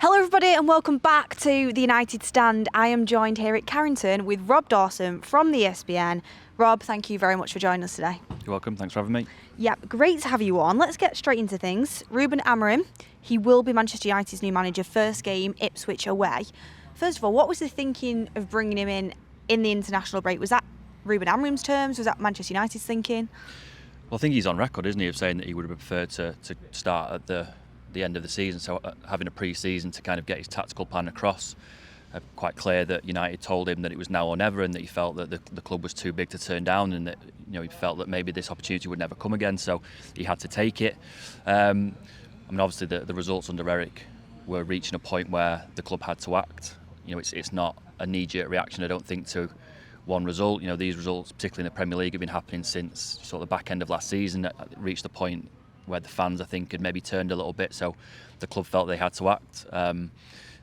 Hello everybody and welcome back to the United Stand. I am joined here at Carrington with Rob Dawson from the ESPN. Rob, thank you very much for joining us today. You're welcome, thanks for having me. Yep, great to have you on. Let's get straight into things. Ruben Amorim, he will be Manchester United's new manager, first game Ipswich away. First of all, what was the thinking of bringing him in the international break? Was that Ruben Amorim's terms? Was that Manchester United's thinking? Well, I think he's on record, isn't he, of saying that he would have preferred to start at the end of the season, so having a pre-season to kind of get his tactical plan across. Quite clear that United told him that it was now or never, and that he felt that the club was too big to turn down, and that he felt that maybe this opportunity would never come again, so he had to take it. Obviously the results under Eric were reaching a point where the club had to act. It's not a knee-jerk reaction, I don't think, to one result. These results, particularly in the Premier League, have been happening since sort of the back end of last season. It reached the point where the fans, I think, had maybe turned a little bit, so the club felt they had to act.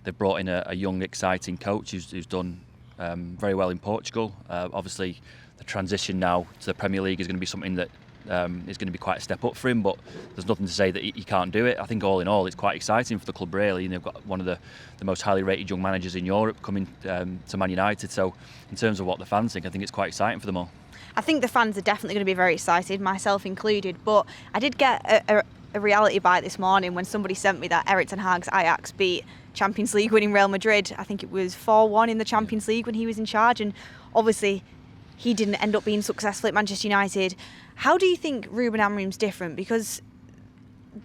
They've brought in a young, exciting coach who's done very well in Portugal. Obviously, the transition now to the Premier League is going to be something that is going to be quite a step up for him, but there's nothing to say that he can't do it. I think all in all, it's quite exciting for the club, really. They've got one of the most highly rated young managers in Europe coming to Man United, so in terms of what the fans think, I think it's quite exciting for them all. I think the fans are definitely going to be very excited, myself included, but I did get a reality bite this morning when somebody sent me that Erik ten Hag's Ajax beat Champions League winning Real Madrid. I think it was 4-1 in the Champions League when he was in charge, and obviously he didn't end up being successful at Manchester United. How do you think Ruben Amorim's different? Because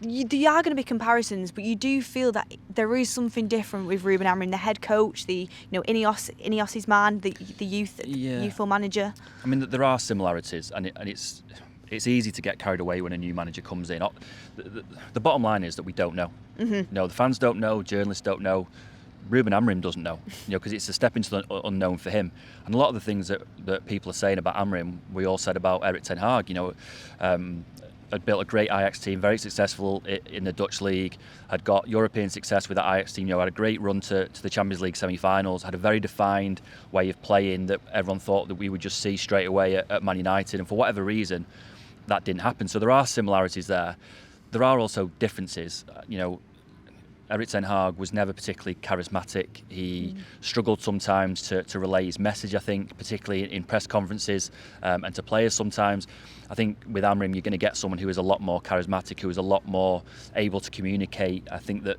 there are going to be comparisons, but you do feel that there is something different with Ruben Amorim, the head coach, the Ineos's man, the youthful manager. I mean, there are similarities, and it's easy to get carried away when a new manager comes in. The bottom line is that we don't know. Mm-hmm. No, the fans don't know, journalists don't know. Ruben Amorim doesn't know, because it's a step into the unknown for him. And a lot of the things that people are saying about Amorim, we all said about Erik ten Hag. Had built a great Ajax team, very successful in the Dutch league, had got European success with that Ajax team, had a great run to the Champions League semi-finals, had a very defined way of playing that everyone thought that we would just see straight away at Man United, and for whatever reason, that didn't happen. So there are similarities there. There are also differences. Erik ten Hag was never particularly charismatic. He struggled sometimes to relay his message, I think, particularly in press conferences and to players sometimes. I think with Amorim, you're going to get someone who is a lot more charismatic, who is a lot more able to communicate. I think that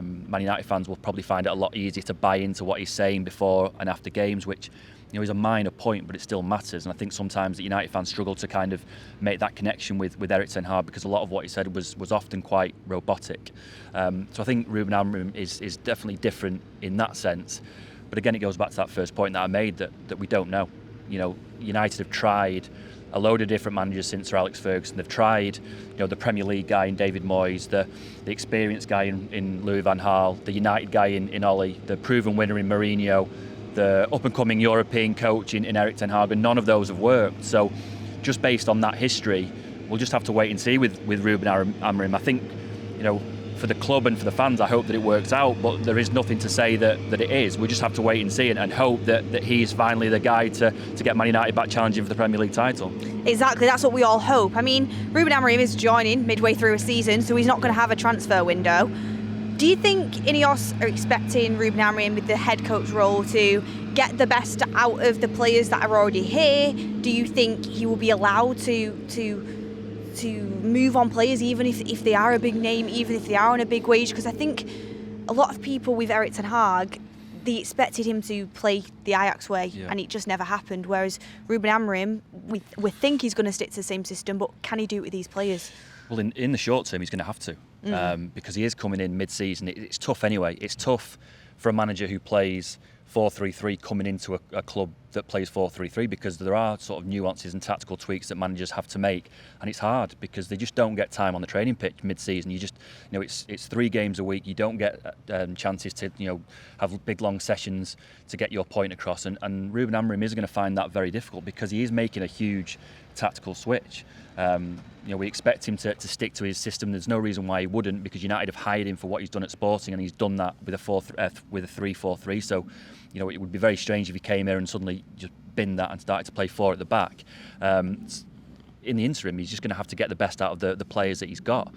Man United fans will probably find it a lot easier to buy into what he's saying before and after games, which is a minor point, but it still matters. And I think sometimes the United fans struggle to kind of make that connection with Erik ten Hag, because a lot of what he said was often quite robotic. So I think Ruben Amorim is definitely different in that sense. But again, it goes back to that first point that I made, that we don't know. United have tried a load of different managers since Sir Alex Ferguson. They've tried, the Premier League guy in David Moyes, the experienced guy in Louis van Gaal, the United guy in Ole, the proven winner in Mourinho, the up-and-coming European coach in Erik ten Hag, and none of those have worked. So just based on that history, we'll just have to wait and see with Ruben Amorim. I think, for the club and for the fans, I hope that it works out, but there is nothing to say that it is. We just have to wait and see and hope that he's finally the guy to get Man United back challenging for the Premier League title. Exactly, that's what we all hope. I mean, Ruben Amorim is joining midway through a season, so he's not going to have a transfer window. Do you think Ineos are expecting Ruben Amorim with the head coach role to get the best out of the players that are already here? Do you think he will be allowed to move on players even if they are a big name, even if they are on a big wage? Because I think a lot of people with Erik ten Hag, they expected him to play the Ajax way, and it just never happened. Whereas Ruben Amorim, we think he's going to stick to the same system, but can he do it with these players? Well, in the short term, he's going to have to, because he is coming in mid-season. It's tough anyway. It's tough for a manager who plays 4-3-3 coming into a club that plays 4-3-3, because there are sort of nuances and tactical tweaks that managers have to make, and it's hard because they just don't get time on the training pitch mid-season. You just, it's 3 games a week. You don't get chances to, have big long sessions to get your point across, and Ruben Amorim is going to find that very difficult because he is making a huge tactical switch. We expect him to stick to his system. There's no reason why he wouldn't, because United have hired him for what he's done at Sporting, and he's done that with a 3-4-3. So, it would be very strange if he came here and suddenly just binned that and started to play 4 at the back. In the interim, he's just going to have to get the best out of the players that he's got.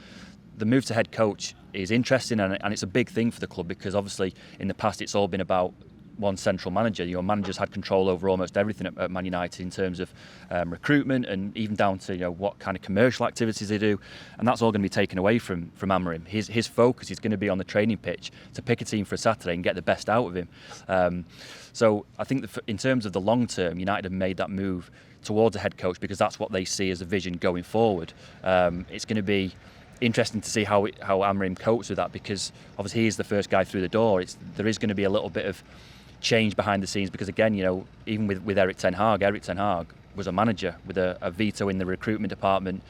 the move to head coach is interesting, and it's a big thing for the club, because obviously in the past it's all been about one central manager. Managers had control over almost everything at Man United in terms of recruitment, and even down to what kind of commercial activities they do, and that's all going to be taken away from Amorim. His focus is going to be on the training pitch to pick a team for a Saturday and get the best out of him. So I think that in terms of the long term, United have made that move towards a head coach because that's what they see as a vision going forward. It's going to be interesting to see how Amorim copes with that, because obviously he is the first guy through the door. There is going to be a little bit of change behind the scenes, because again, even with Erik ten Hag was a manager with a veto in the recruitment department.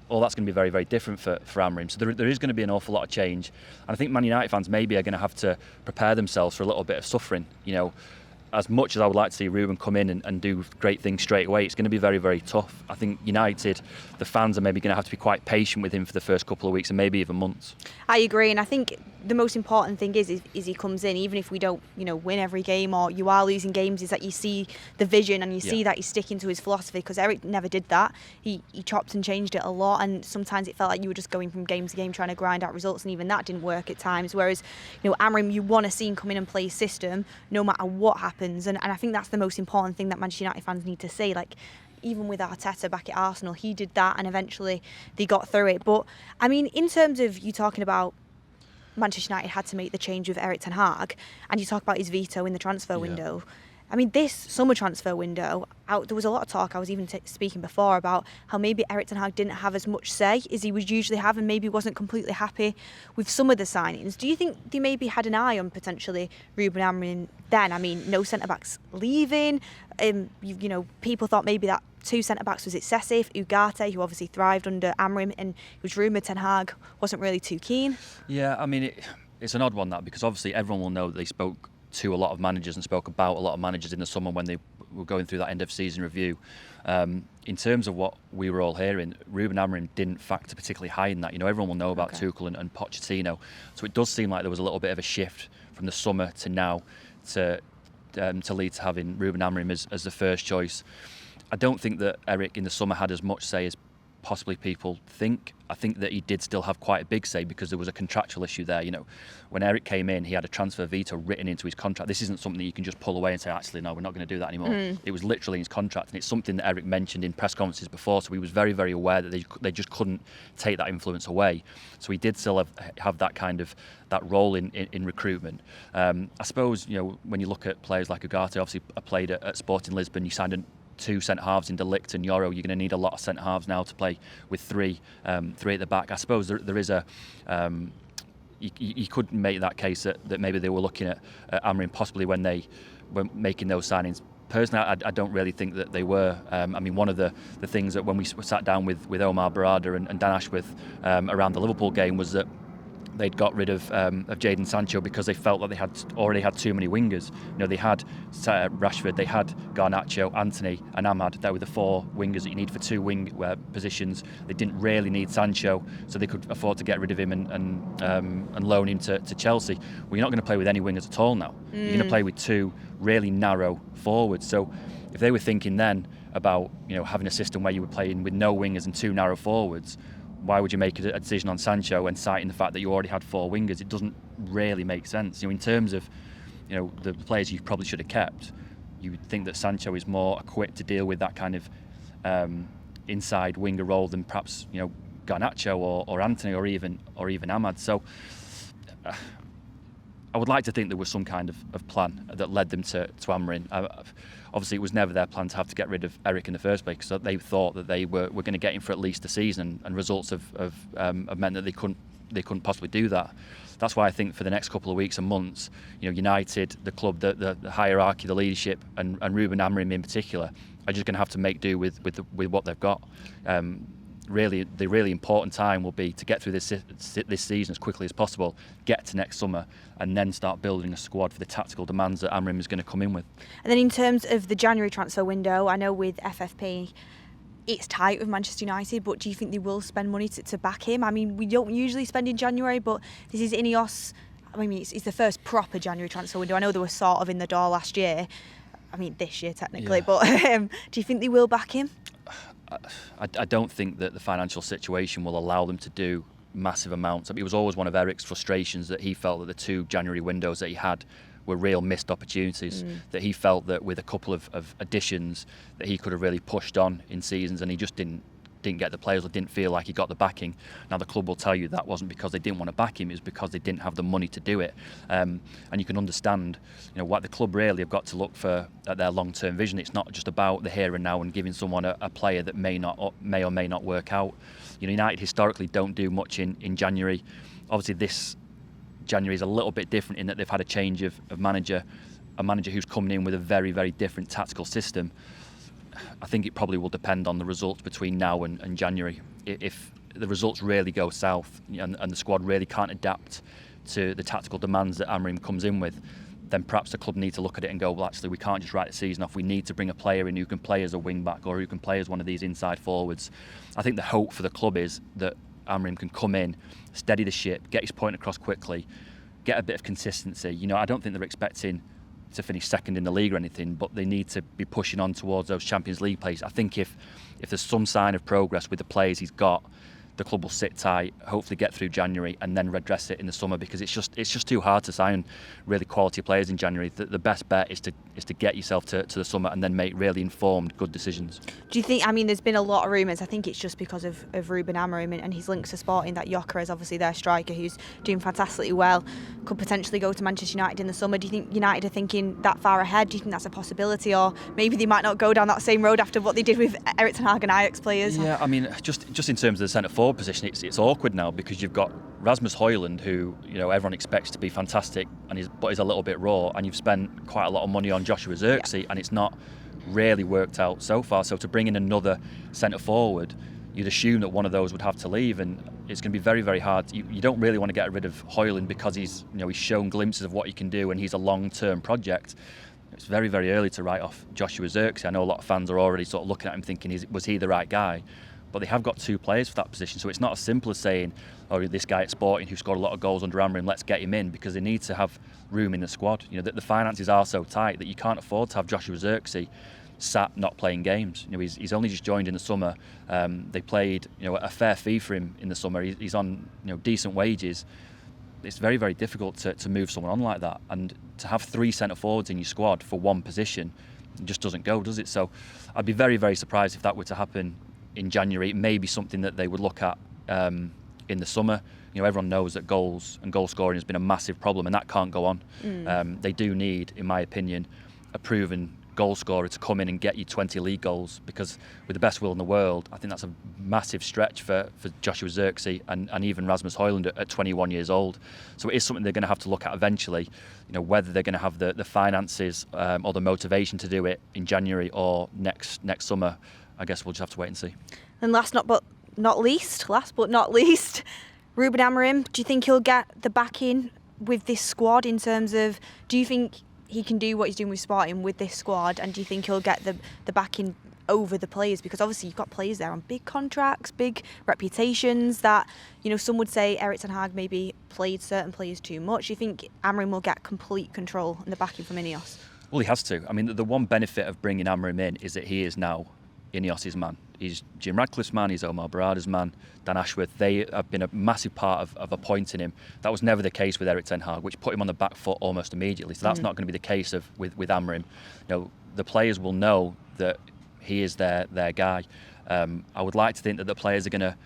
All that's going to be very, very different for Amorim. So there is going to be an awful lot of change, and I think Man United fans maybe are going to have to prepare themselves for a little bit of suffering. As much as I would like to see Ruben come in and do great things straight away, it's going to be very, very tough. I think United, the fans are maybe going to have to be quite patient with him for the first couple of weeks and maybe even months. I agree, and I think the most important thing is he comes in, even if we don't, win every game or you are losing games, is that you see the vision and you see that he's sticking to his philosophy, because Erik never did that. He chopped and changed it a lot, and sometimes it felt like you were just going from game to game trying to grind out results, and even that didn't work at times. Whereas, Amorim, you want to see him come in and play his system no matter what happens, and I think that's the most important thing that Manchester United fans need to see. Like, even with Arteta back at Arsenal, he did that and eventually they got through it. But I mean, in terms of you talking about Manchester United had to make the change with Erik ten Hag, and you talk about his veto in the transfer window. I mean, this summer transfer window, there was a lot of talk, I was even speaking before, about how maybe Erik ten Hag didn't have as much say as he would usually have, and maybe wasn't completely happy with some of the signings. Do you think they maybe had an eye on potentially Ruben Amorim then? I mean, no centre-backs leaving. People thought maybe that 2 centre-backs was excessive. Ugarte, who obviously thrived under Amorim, and it was rumoured ten Hag wasn't really too keen. Yeah, I mean, it's an odd one, that, because obviously everyone will know that they spoke to a lot of managers and spoke about a lot of managers in the summer when they were going through that end of season review. In terms of what we were all hearing, Ruben Amorim didn't factor particularly high in that. Everyone will know about Tuchel and Pochettino, so it does seem like there was a little bit of a shift from the summer to now to lead to having Ruben Amorim as the first choice. I don't think that Erik in the summer had as much say as possibly people think. I think that he did still have quite a big say, because there was a contractual issue there. When Erik came in, he had a transfer veto written into his contract. This isn't something that you can just pull away and say, actually, no, we're not going to do that anymore. It was literally in his contract, and it's something that Erik mentioned in press conferences before, so he was very, very aware that they just couldn't take that influence away. So he did still have that kind of that role in recruitment. I suppose, when you look at players like Ugarte, obviously played at Sporting Lisbon, you signed 2 centre-halves in De Ligt and Yoro. You're going to need a lot of centre-halves now to play with 3 at the back. I suppose there is you could make that case that maybe they were looking at Amorim possibly when they were making those signings. Personally, I don't really think that they were. I mean, one of the things that when we sat down with Omar Barada and Dan Ashworth around the Liverpool game was that they'd got rid of Jadon Sancho because they felt that they had already had too many wingers. They had Rashford, they had Garnacho, Anthony and Ahmad. They were the 4 wingers that you need for 2 wing positions. They didn't really need Sancho, so they could afford to get rid of him and loan him to Chelsea. Well, you're not going to play with any wingers at all now. You're going to play with 2 really narrow forwards. So if they were thinking then about having a system where you were playing with no wingers and 2 narrow forwards, why would you make a decision on Sancho and citing the fact that you already had 4 wingers? It doesn't really make sense. In terms of the players you probably should have kept, you would think that Sancho is more equipped to deal with that kind of inside winger role than perhaps Garnacho or Anthony or even Ahmad. So I would like to think there was some kind of plan that led them to Amorim. Obviously, it was never their plan to have to get rid of Erik in the first place, because they thought that they were going to get him for at least a season, and results have meant that they couldn't possibly do that. That's why I think for the next couple of weeks and months, United, the club, the hierarchy, the leadership, and Ruben Amorim in particular, are just going to have to make do with what they've got. Really, the really important time will be to get through this season as quickly as possible, get to next summer, and then start building a squad for the tactical demands that Amorim is going to come in with. And then in terms of the January transfer window, I know with FFP it's tight with Manchester United, but do you think they will spend money to back him? I mean, we don't usually spend in January, but this is Ineos. I mean, it's the first proper January transfer window. I know they were sort of in the door last year. I mean, this year technically, but do you think they will back him? I don't think that the financial situation will allow them to do massive amounts. I mean, it was always one of Eric's frustrations that he felt that the 2 January windows that he had were real missed opportunities, that he felt that with a couple of additions that he could have really pushed on in seasons, and he just didn't get the players, or didn't feel like he got the backing. Now the club will tell you that wasn't because they didn't want to back him, it was because they didn't have the money to do it. And you can understand, what the club really have got to look for at their long-term vision. It's not just about the here and now and giving someone a player that may or may not work out. United historically don't do much in January. Obviously this January is a little bit different in that they've had a change of manager, a manager who's coming in with a very, very different tactical system. I think it probably will depend on the results between now and January. If the results really go south and the squad really can't adapt to the tactical demands that Amorim comes in with, then perhaps the club need to look at it and go, well, actually, we can't just write the season off. We need to bring a player in who can play as a wing-back or who can play as one of these inside forwards. I think the hope for the club is that Amorim can come in, steady the ship, get his point across quickly, get a bit of consistency. I don't think they're expecting to finish second in the league or anything, but they need to be pushing on towards those Champions League places. I think if there's some sign of progress with the players he's got, the club will sit tight, hopefully get through January and then redress it in the summer, because it's just too hard to sign really quality players in January. The best bet is to get yourself to the summer and then make really informed, good decisions. Do you think, there's been a lot of rumours, I think it's just because of Ruben Amorim and his links to Sporting, that Yoka is obviously their striker who's doing fantastically well, could potentially go to Manchester United in the summer. Do you think United are thinking that far ahead? Do you think that's a possibility, or maybe they might not go down that same road after what they did with Erik ten Hag and Ajax players? Yeah, just in terms of the centre forward position, it's awkward now, because you've got Rasmus Højlund, who everyone expects to be fantastic, but is a little bit raw, and you've spent quite a lot of money on Joshua Zirkzee, and it's not really worked out so far. So to bring in another centre forward, you'd assume that one of those would have to leave, and it's going to be very, very hard. You don't really want to get rid of Højlund because he's shown glimpses of what he can do, and he's a long-term project. It's very, very early to write off Joshua Zirkzee. I know a lot of fans are already sort of looking at him thinking, was he the right guy? But they have got 2 players for that position, so it's not as simple as saying, oh, this guy at Sporting who scored a lot of goals under Amorim, let's get him in, because they need to have room in the squad. The finances are so tight that you can't afford to have Joshua Zirkzee sat not playing games. He's only just joined in the summer. They played a fair fee for him in the summer. He's on decent wages. It's very, very difficult to move someone on like that, and to have 3 centre forwards in your squad for one position, it just doesn't go, does it? So I'd be very, very surprised if that were to happen in January. It may be something that they would look at in the summer. Everyone knows that goals and goal scoring has been a massive problem, and that can't go on. They do need, in my opinion, a proven goal scorer to come in and get you 20 league goals, because with the best will in the world, I think that's a massive stretch for Joshua Zirkzee and even Rasmus Højlund at 21 years old. So it is something they're going to have to look at eventually, whether they're going to have the finances or the motivation to do it in January or next summer. I guess we'll just have to wait and see. And last but not least, Ruben Amorim, do you think he'll get the backing with this squad, in terms of, do you think he can do what he's doing with Sporting with this squad, and do you think he'll get the backing over the players? Because obviously you've got players there on big contracts, big reputations, that some would say Erik ten Hag maybe played certain players too much. Do you think Amorim will get complete control and the backing from Ineos? Well, he has to. The one benefit of bringing Amorim in is that he is now Ineos' man. He's Jim Ratcliffe's man, he's Omar Barada's man, Dan Ashworth. They have been a massive part of appointing him. That was never the case with Erik ten Hag, which put him on the back foot almost immediately. So that's not going to be the case with Amorim. The players will know that he is their guy. I would like to think that the players are going to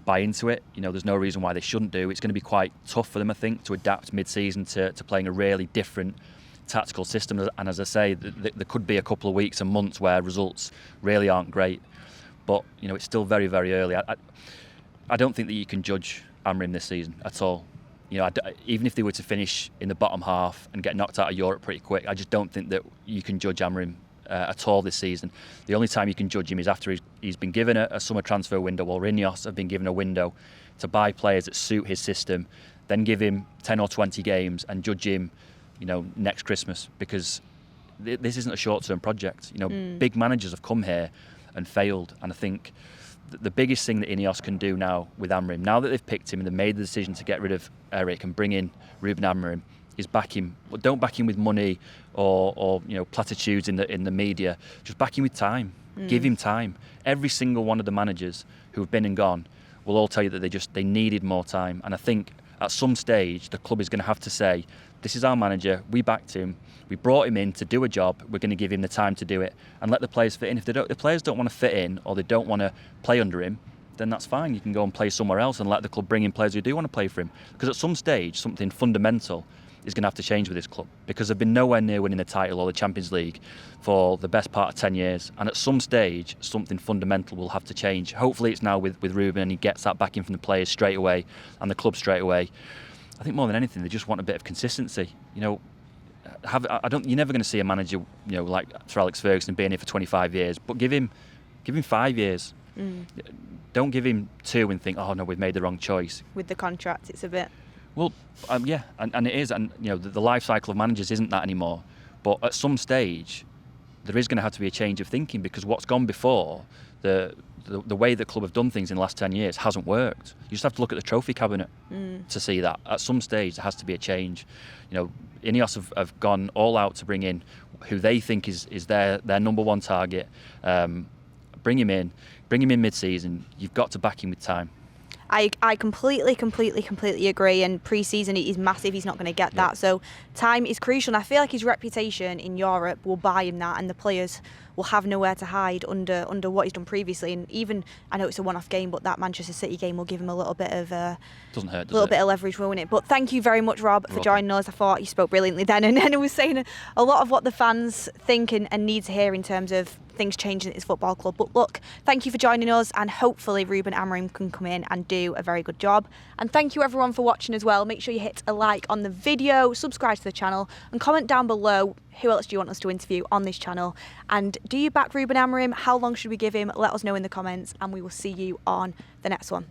buy into it. There's no reason why they shouldn't do. It's going to be quite tough for them, I think, to adapt mid-season to playing a really different tactical system, and as I say, there could be a couple of weeks and months where results really aren't great, but it's still very, very early. I don't think that you can judge Amorim this season at all. Even if they were to finish in the bottom half and get knocked out of Europe pretty quick, I just don't think that you can judge Amorim at all this season. The only time you can judge him is after he's been given a summer transfer window, or Ineos have been given a window to buy players that suit his system, then give him 10 or 20 games and judge him next Christmas, because this isn't a short-term project. Big managers have come here and failed, and I think the biggest thing that Ineos can do now with Amorim, now that they've picked him and they've made the decision to get rid of Erik and bring in Ruben Amorim, is back him. But don't back him with money or platitudes in the media. Just back him with time. Give him time. Every single one of the managers who have been and gone will all tell you that they needed more time. And I think at some stage the club is going to have to say, this is our manager, we backed him, we brought him in to do a job, we're going to give him the time to do it and let the players fit in. If the players don't want to fit in or they don't want to play under him, then that's fine. You can go and play somewhere else and let the club bring in players who do want to play for him. Because at some stage, something fundamental is going to have to change with this club, because they've been nowhere near winning the title or the Champions League for the best part of 10 years. And at some stage, something fundamental will have to change. Hopefully it's now with Ruben, and he gets that back in from the players straight away and the club straight away. I think more than anything, they just want a bit of consistency. You're never going to see a manager, like Sir Alex Ferguson being here for 25 years, but give him 5 years. Don't give him 2 and think, oh no, we've made the wrong choice. With the contract, it's a bit. Well, yeah, and it is, and the life cycle of managers isn't that anymore. But at some stage, there is going to have to be a change of thinking, because what's gone before, the way the club have done things in the last 10 years hasn't worked. You just have to look at the trophy cabinet to see that. At some stage, there has to be a change. Ineos have gone all out to bring in who they think is their number one target. Bring him in mid-season. You've got to back him with time. I completely agree, and pre-season is massive. He's not going to get that, so time is crucial, and I feel like his reputation in Europe will buy him that, and the players will have nowhere to hide under what he's done previously. And even, I know it's a one-off game, but that Manchester City game will give him a little bit of doesn't hurt, bit of leverage, won't it? But thank you very much, Rob, for joining us. I thought you spoke brilliantly then, and then it was saying a lot of what the fans think and need to hear in terms of things changing at this football club. But look, thank you for joining us, and hopefully Ruben Amorim can come in and do a very good job. And thank you everyone for watching as well. Make sure you hit a like on the video, subscribe to the channel, and comment down below who else do you want us to interview on this channel. And do you back Ruben Amorim? How long should we give him? Let us know in the comments, and we will see you on the next one.